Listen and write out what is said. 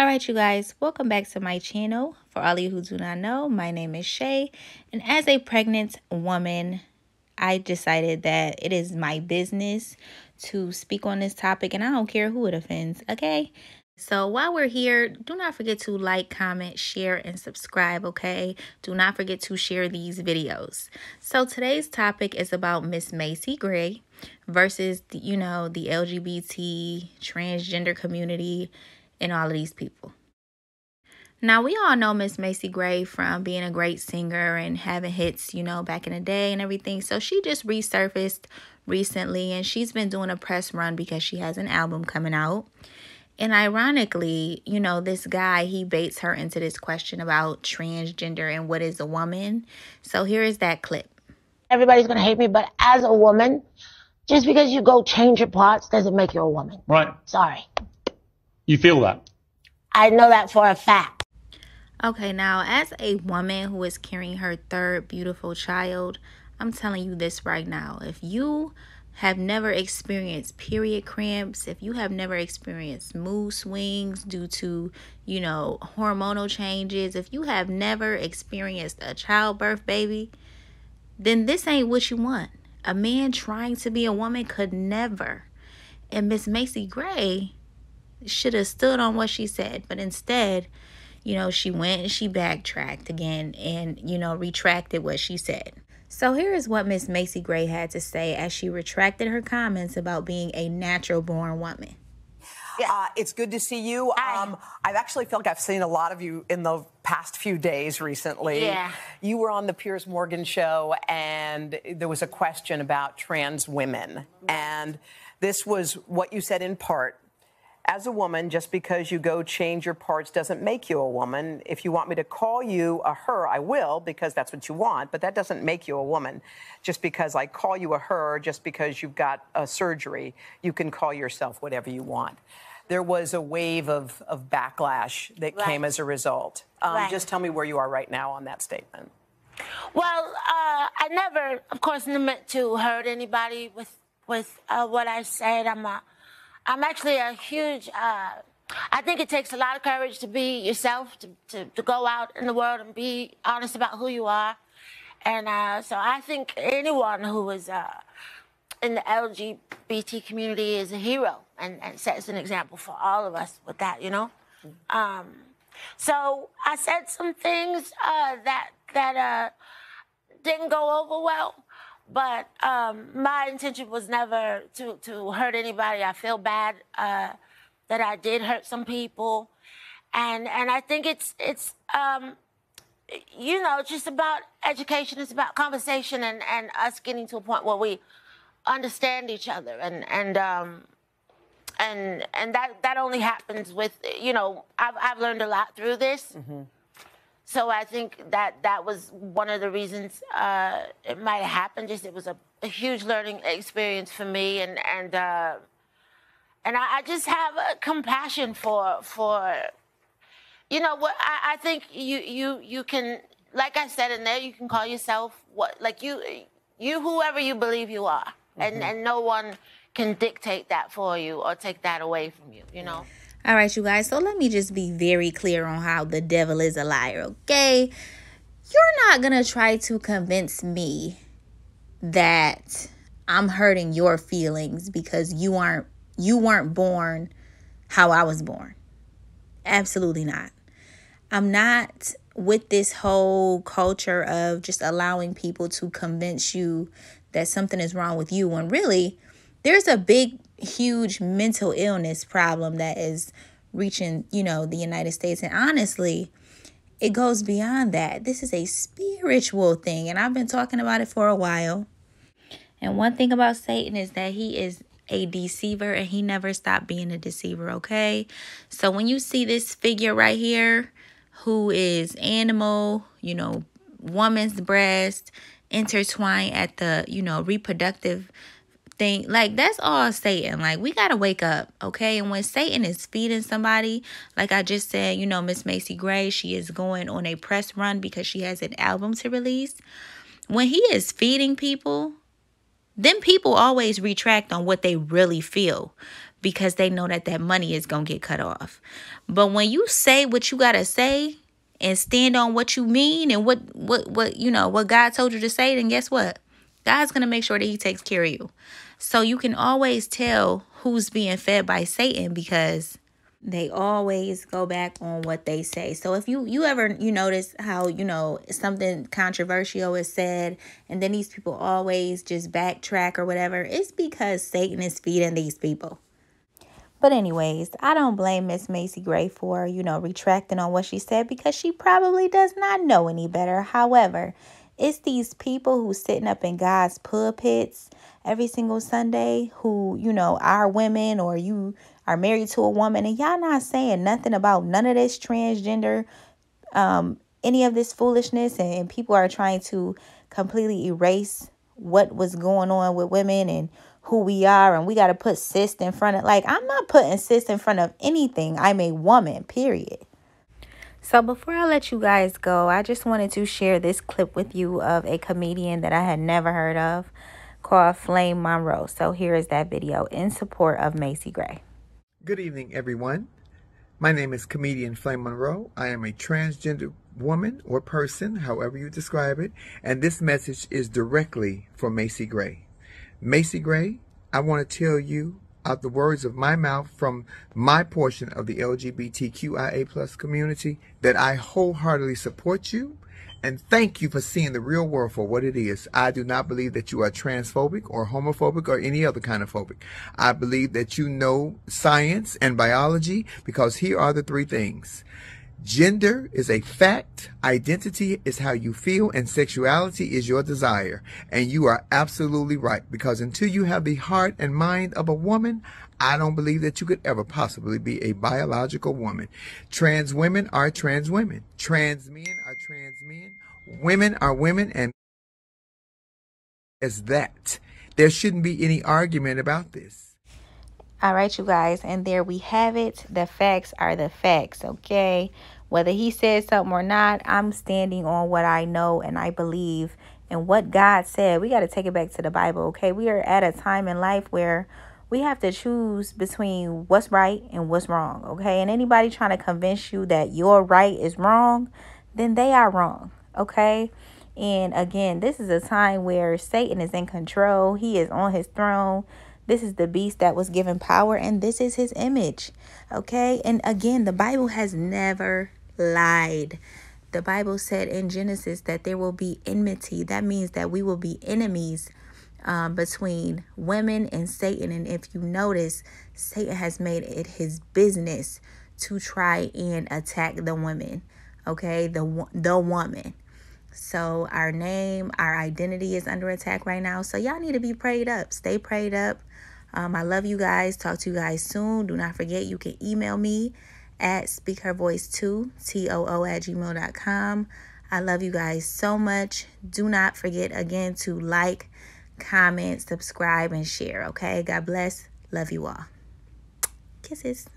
All right, you guys, welcome back to my channel. For all of you who do not know, my name is Shay, and as a pregnant woman, I decided that it is my business to speak on this topic, and I don't care who it offends, okay? So while we're here, do not forget to like, comment, share, and subscribe, okay? Do not forget to share these videos. So today's topic is about Miss Macy Gray versus, the LGBT, transgender community, and all of these people. Now, we all know Miss Macy Gray from being a great singer and having hits, back in the day and everything. So she just resurfaced recently, and she's been doing a press run because she has an album coming out. And ironically, this guy, he baits her into this question about transgender and what is a woman. So here is that clip. Everybody's going to hate me, but as a woman, just because you go change your parts doesn't make you a woman. Right. Sorry. You feel that? I know that for a fact. Okay, now, as a woman who is carrying her third beautiful child, I'm telling you this right now. If you have never experienced period cramps, if you have never experienced mood swings due to, hormonal changes, if you have never experienced a childbirth, baby, then this ain't what you want. A man trying to be a woman could never. And Miss Macy Gray should have stood on what she said, but instead, she went and she backtracked again and, retracted what she said. So here is what Miss Macy Gray had to say as she retracted her comments about being a natural-born woman. It's good to see you. I actually feel like I've seen a lot of you in the past few days recently. Yeah. You were on the Piers Morgan show, and there was a question about trans women. And this was what you said in part. As a woman, just because you go change your parts doesn't make you a woman. If you want me to call you a her, I will, because that's what you want, but that doesn't make you a woman. Just because I call you a her, just because you've got a surgery, you can call yourself whatever you want. There was a wave of backlash that came as a result. Just tell me where you are right now on that statement. Well, I never, of course, meant to hurt anybody with what I said. I'm actually a huge, I think it takes a lot of courage to be yourself, to go out in the world and be honest about who you are. And so I think anyone who is in the LGBT community is a hero and sets an example for all of us with that, So I said some things that didn't go over well. But my intention was never to hurt anybody. I feel bad that I did hurt some people, and I think it's just about education. It's about conversation and us getting to a point where we understand each other, and that only happens with I've learned a lot through this. Mm-hmm. So I think that was one of the reasons it might have happened. Just it was a huge learning experience for me, and I just have a compassion for what I think you can, like I said in there, you can call yourself you whoever you believe you are, mm-hmm. and no one can dictate that for you or take that away from you. All right, you guys, so let me just be very clear on how the devil is a liar, okay? You're not going to try to convince me that I'm hurting your feelings because you weren't born how I was born. Absolutely not. I'm not with this whole culture of just allowing people to convince you that something is wrong with you when really there's a big, huge mental illness problem that is reaching, the United States. And honestly, it goes beyond that. This is a spiritual thing. And I've been talking about it for a while. And one thing about Satan is that he is a deceiver and he never stopped being a deceiver, okay? So when you see this figure right here, who is animal, woman's breast, intertwined at the, reproductive thing, that's all Satan. We gotta wake up, okay? And when Satan is feeding somebody, like I just said, Miss Macy Gray, she is going on a press run because she has an album to release. When he is feeding people, then people always retract on what they really feel. because they know that that money is going to get cut off. But when you say what you got to say and stand on what you mean and what you know, what God told you to say, then guess what? God's going to make sure that he takes care of you. So you can always tell who's being fed by Satan because they always go back on what they say. So if you ever, notice how, something controversial is said and then these people always just backtrack or whatever, it's because Satan is feeding these people. But anyways, I don't blame Miss Macy Gray for, retracting on what she said because she probably does not know any better. However, it's these people who sitting up in God's pulpits every single Sunday who, are women or you are married to a woman and y'all not saying nothing about none of this transgender, any of this foolishness. And people are trying to completely erase what was going on with women and who we are, and we got to put cis in front of, I'm not putting cis in front of anything. I'm a woman, period. So before I let you guys go, I just wanted to share this clip with you of a comedian that I had never heard of called Flame Monroe. So here is that video in support of Macy Gray. Good evening, everyone. My name is comedian Flame Monroe. I am a transgender woman or person, however you describe it, and this message is directly for Macy Gray. Macy Gray, I want to tell you out the words of my mouth from my portion of the LGBTQIA+ community that I wholeheartedly support you and thank you for seeing the real world for what it is. I do not believe that you are transphobic or homophobic or any other kind of phobic. I believe that you know science and biology because here are the three things. Gender is a fact, identity is how you feel, and sexuality is your desire. And you are absolutely right, because until you have the heart and mind of a woman, I don't believe that you could ever possibly be a biological woman. Trans women are trans women. Trans men are trans men. Women are women, and as that. There shouldn't be any argument about this. All right, you guys, and there we have it. The facts are the facts, okay? Whether he said something or not, I'm standing on what I know and I believe and what God said. We got to take it back to the Bible, okay? We are at a time in life where we have to choose between what's right and what's wrong, okay? And anybody trying to convince you that your right is wrong, then they are wrong, okay? And again, this is a time where Satan is in control. He is on his throne. This is the beast that was given power, and this is his image, okay? And again, the Bible has never lied. The Bible said in Genesis that there will be enmity. That means that we will be enemies between women and Satan. And if you notice, Satan has made it his business to try and attack the women, okay? The woman. So our name, our identity is under attack right now. So y'all need to be prayed up. Stay prayed up. I love you guys. Talk to you guys soon. Do not forget, you can email me at speakhervoice2, TOO@gmail.com. I love you guys so much. Do not forget, again, to like, comment, subscribe, and share, okay? God bless. Love you all. Kisses.